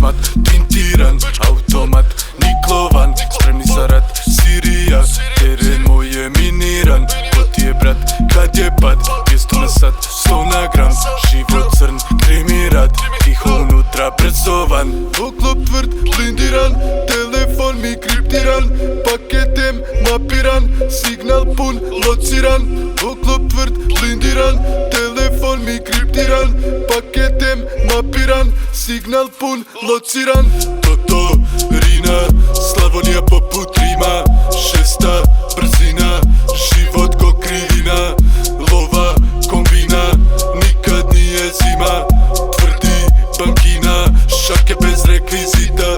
Bankomat, tintiran, automat, niklovan, spremni za rat. Sirija, teren moj je miniran. Ko ti je brat, kad je pad, 200 na sat, 100 na gram. Život crn, krimi rad, tiho unutra brzovan. Oklop tvrd, blindiran, telefon mi kriptiran. Paketem mapiran, signal pun, lociran. Oklop tvrd, blindiran, telefon mi kriptiran. Paketem mapiran, signal pun, lociran. Toto, Rina, Slavonija poput Rima. Šesta brzina, život ko krivina. Lova, kombina, nikad nije zima. Tvrdi bankina, šake bez rekvizita.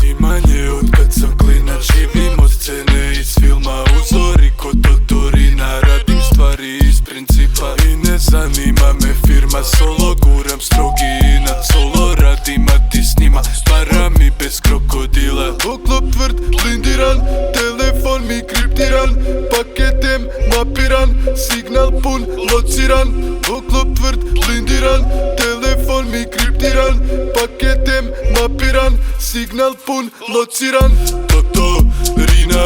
Cimanje od kad sam klinac, živim od scene iz filma. Uzori ko Totorina, radim stvari iz principa. I ne zanima me firma, solo guram strogi inat. Solo radim, a ti s njima, para mi bez krokodila. Oklop tvrd, blindiran, telefon mi kriptiran. Paketem mapiran, signal pun, lociran. Oklop tvrd, blindiran, telefon mi kriptiran. Paketem mapiran, signal pun, lociran. Toto, Rina,